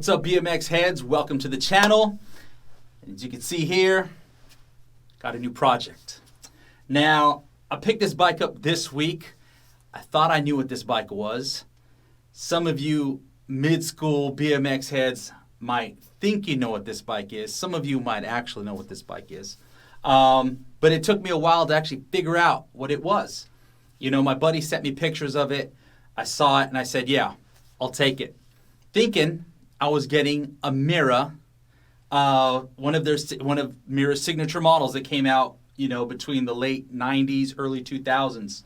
What's up, BMX heads? Welcome to the channel. As you can see here, got a new project. Now, I picked this bike up this week. I thought I knew what this bike was. Some of you mid-school BMX heads might think you know what this bike is. Some of you might actually know what this bike is. But it took me a while to actually figure out what it was. You know, my buddy sent me pictures of it. I saw it and I said, yeah, I'll take it. Thinking I was getting a Mirra, one of Mirra's signature models that came out, you know, between the late 90s, early 2000s.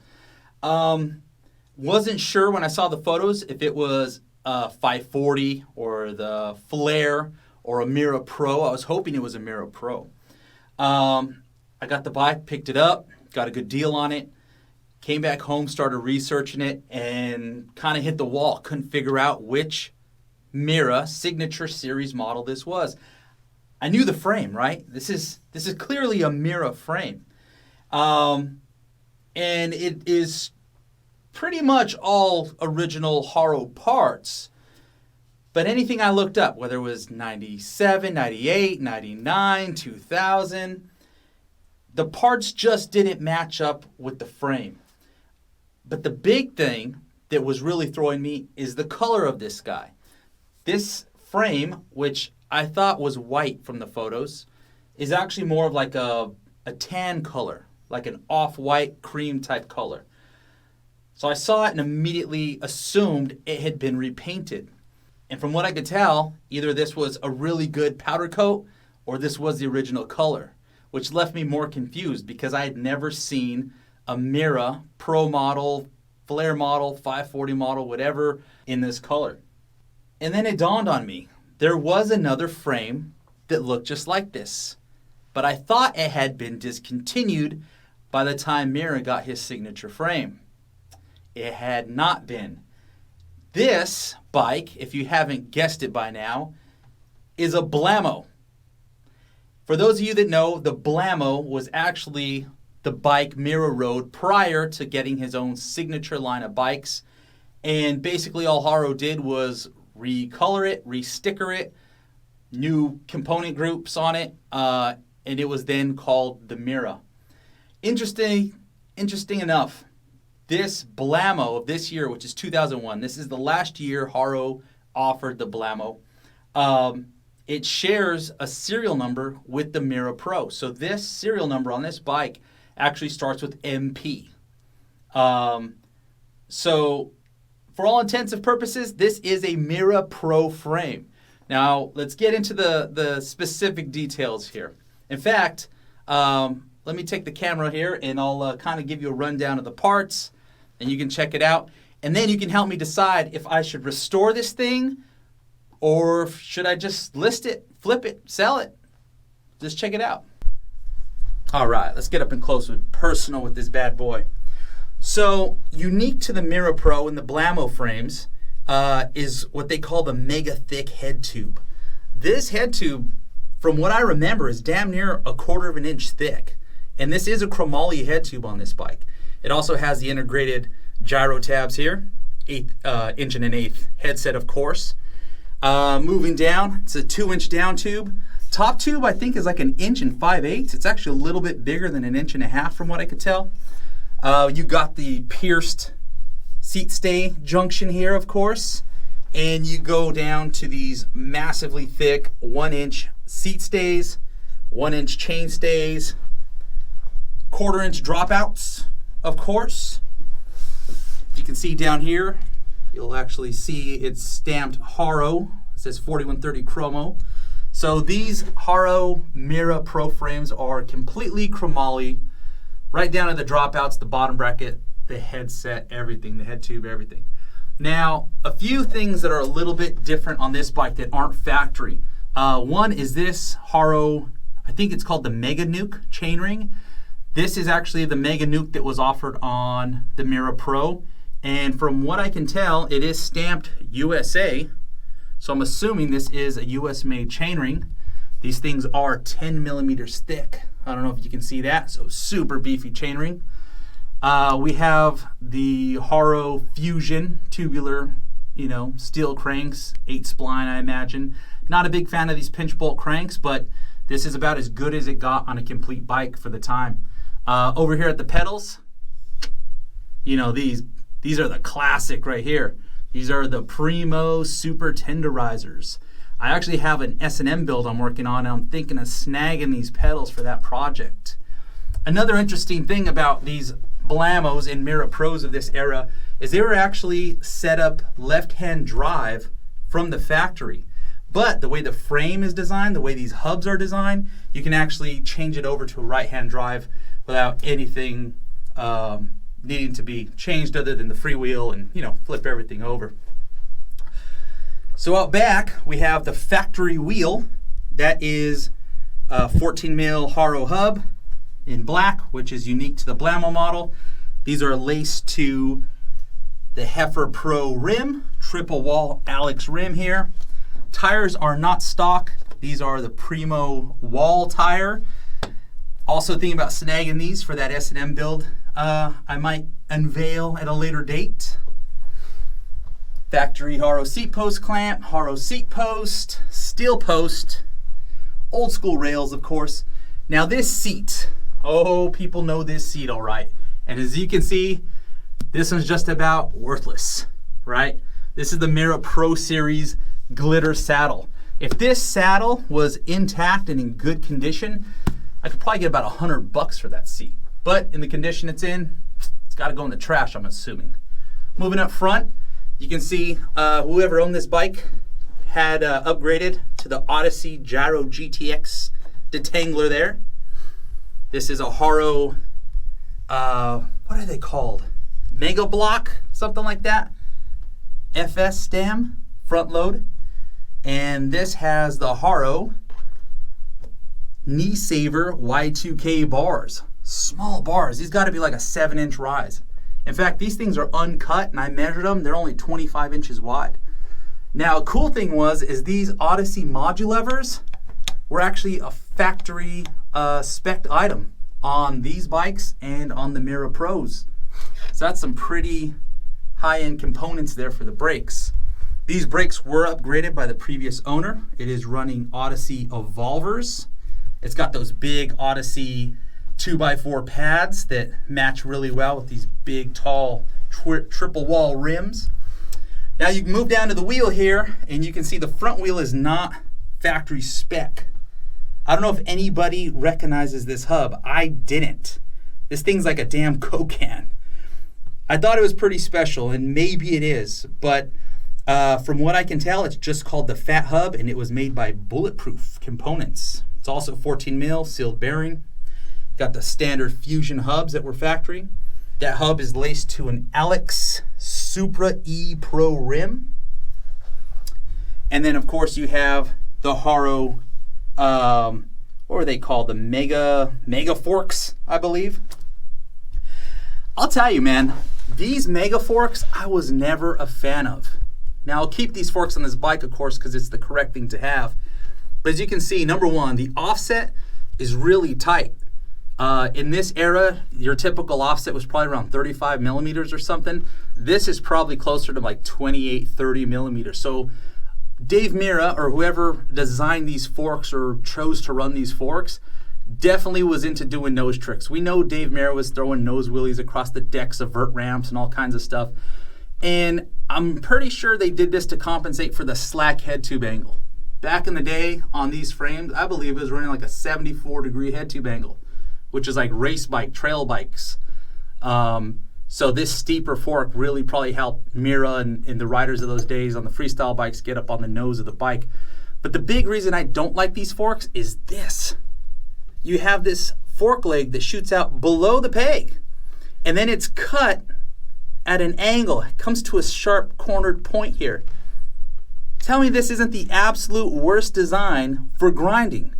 Wasn't sure when I saw the photos if it was a 540 or the Flare or a Mirra Pro. I was hoping it was a Mirra Pro. I got the bike, picked it up, got a good deal on it, came back home, started researching it, and kind of hit the wall. Couldn't figure out which Mirra signature series model this was. I knew the frame, right? This is clearly a Mirra frame. And it is pretty much all original Haro parts. But anything I looked up, whether it was 97, 98, 99, 2000, the parts just didn't match up with the frame. But the big thing that was really throwing me is the color of this guy. This frame, which I thought was white from the photos, is actually more of like a tan color, like an off-white cream type color. So I saw it and immediately assumed it had been repainted. And from what I could tell, either this was a really good powder coat or this was the original color, which left me more confused because I had never seen a Mirra Pro model, Flare model, 540 model, whatever, in this color. And then it dawned on me, there was another frame that looked just like this, but I thought it had been discontinued by the time Mirra got his signature frame. It had not been. This bike, if you haven't guessed it by now, is a Blammo. For those of you that know, the Blammo was actually the bike Mirra rode prior to getting his own signature line of bikes. And basically all Haro did was recolor it, re-sticker it, new component groups on it, and it was then called the Mirra. Interesting enough, this Blammo of this year, which is 2001, this is the last year Haro offered the Blammo. It shares a serial number with the Mirra Pro. So this serial number on this bike actually starts with MP. So for all intents and purposes, this is a Mirra Pro frame. Now, let's get into the specific details here. In fact, let me take the camera here and I'll kind of give you a rundown of the parts, and you can check it out. And then you can help me decide if I should restore this thing or should I just list it, flip it, sell it. Just check it out. All right, let's get up and close and personal with this bad boy. So, unique to the Mirra Pro and the Blammo frames is what they call the mega thick head tube. This head tube, from what I remember, is damn near 1/4 of an inch thick. And this is a chromoly head tube on this bike. It also has the integrated gyro tabs here, 1/8 inch and 1/8 headset, of course. Moving down, it's a 2-inch down tube. Top tube, I think, is like 1 inch and 5/8. It's actually a little bit bigger than 1.5 inches from what I could tell. You got the pierced seat stay junction here, of course, and you go down to these massively thick 1-inch seat stays, 1-inch chain stays, 1/4 inch dropouts, of course. You can see down here, you'll actually see it's stamped Haro. It says 4130 chromo. So these Haro Mirra Pro frames are completely chromoly, right down to the dropouts, the bottom bracket, the headset, everything, the head tube, everything. Now, a few things that are a little bit different on this bike that aren't factory. One is this Haro, I think it's called the Mega Nuke chainring. This is actually the Mega Nuke that was offered on the Mirra Pro. And from what I can tell, it is stamped USA. So I'm assuming this is a US made chainring. These things are 10 millimeters thick. I don't know if you can see that. So super beefy chainring. We have the Haro Fusion tubular you know, steel cranks, 8 spline, I imagine. Not a big fan of these pinch bolt cranks, but this is about as good as it got on a complete bike for the time. Over here at the pedals, you know, these are the classic right here. These are the Primo Super Tenderizers. I actually have an S&M build I'm working on, and I'm thinking of snagging these pedals for that project. Another interesting thing about these Blamos and Mirra Pros of this era is they were actually set up left-hand drive from the factory. But the way the frame is designed, the way these hubs are designed, you can actually change it over to a right-hand drive without anything needing to be changed other than the freewheel and, you know, flip everything over. So out back, we have the factory wheel. That is a 14 mil Haro hub in black, which is unique to the Blamo model. These are laced to the Heifer Pro rim, triple wall Alex rim here. Tires are not stock. These are the Primo wall tire. Also thinking about snagging these for that S&M build. I might unveil at a later date. Factory Haro seat post clamp, Haro seat post, steel post, old school rails, of course. Now this seat, oh, people know this seat all right. And as you can see, this one's just about worthless, right? This is the Mirra Pro Series glitter saddle. If this saddle was intact and in good condition, I could probably get about $100 for that seat. But in the condition it's in, it's got to go in the trash, I'm assuming. Moving up front, you can see whoever owned this bike had upgraded to the Odyssey Gyro GTX detangler there. This is a Haro, what are they called? Mega Block, something like that. FS stem, front load. And this has the Haro Knee Saver Y2K bars. Small bars. These got to be like a 7-inch rise. In fact, these things are uncut, and I measured them. They're only 25 inches wide. Now, a cool thing is these Odyssey modulevers were actually a factory spec item on these bikes and on the Mirra Pros. So that's some pretty high-end components there for the brakes. These brakes were upgraded by the previous owner. It is running Odyssey Evolvers. It's got those big Odyssey 2x4 pads that match really well with these big, tall, triple wall rims. Now you can move down to the wheel here, and you can see the front wheel is not factory spec. I don't know if anybody recognizes this hub. I didn't. This thing's like a damn Coke can. I thought it was pretty special, and maybe it is, but from what I can tell, it's just called the Fat Hub, and it was made by Bulletproof Components. It's also 14 mil sealed bearing. Got the standard Fusion hubs that were factory. That hub is laced to an Alex Supra E Pro rim. And then, of course, you have the Haro, what are they called? The Mega Forks, I believe. I'll tell you, man, these Mega Forks, I was never a fan of. Now, I'll keep these forks on this bike, of course, because it's the correct thing to have. But as you can see, number one, the offset is really tight. In this era, your typical offset was probably around 35 millimeters or something. This is probably closer to like 28, 30 millimeters. So Dave Mirra, or whoever designed these forks or chose to run these forks, definitely was into doing nose tricks. We know Dave Mirra was throwing nose wheelies across the decks of vert ramps and all kinds of stuff. And I'm pretty sure they did this to compensate for the slack head tube angle. Back in the day on these frames, I believe it was running like a 74-degree head tube angle, which is like race bike, trail bikes. So this steeper fork really probably helped Mirra and the riders of those days on the freestyle bikes get up on the nose of the bike. But the big reason I don't like these forks is this. You have this fork leg that shoots out below the peg, and then it's cut at an angle. It comes to a sharp cornered point here. Tell me this isn't the absolute worst design for grinding.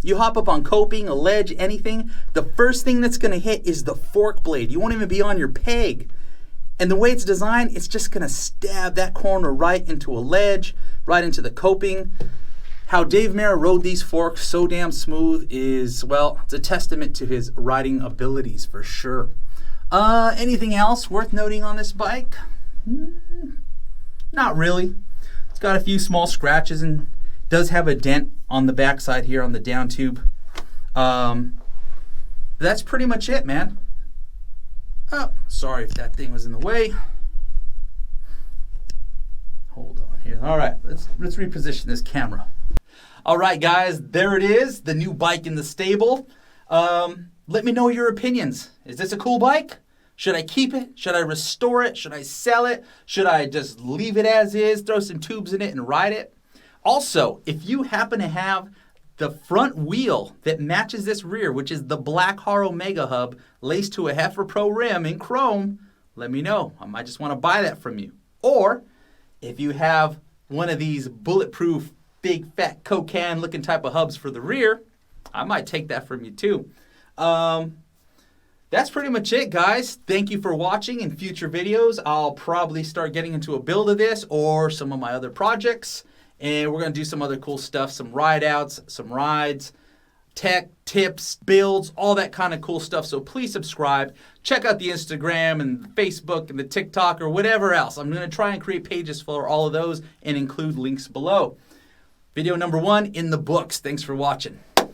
You hop up on coping, a ledge, anything, the first thing that's going to hit is the fork blade. You won't even be on your peg. And the way it's designed, it's just going to stab that corner right into a ledge, right into the coping. How Dave Mirra rode these forks so damn smooth is, well, it's a testament to his riding abilities for sure. Anything else worth noting on this bike? Not really. It's got a few small scratches and does have a dent on the backside here on the down tube. That's pretty much it, man. Oh, sorry if that thing was in the way. Hold on here. All right, let's reposition this camera. All right, guys, there it is, the new bike in the stable. Let me know your opinions. Is this a cool bike? Should I keep it? Should I restore it? Should I sell it? Should I just leave it as is, throw some tubes in it and ride it? Also, if you happen to have the front wheel that matches this rear, which is the black Haro Mega Hub laced to a Heifer Pro rim in chrome, let me know. I might just want to buy that from you. Or if you have one of these bulletproof, big, fat Coke can looking type of hubs for the rear, I might take that from you too. That's pretty much it, guys. Thank you for watching. In future videos, I'll probably start getting into a build of this or some of my other projects. And we're going to do some other cool stuff, some ride outs, some rides, tech, tips, builds, all that kind of cool stuff. So please subscribe. Check out the Instagram and the Facebook and the TikTok or whatever else. I'm going to try and create pages for all of those and include links below. Video number 1 in the books. Thanks for watching.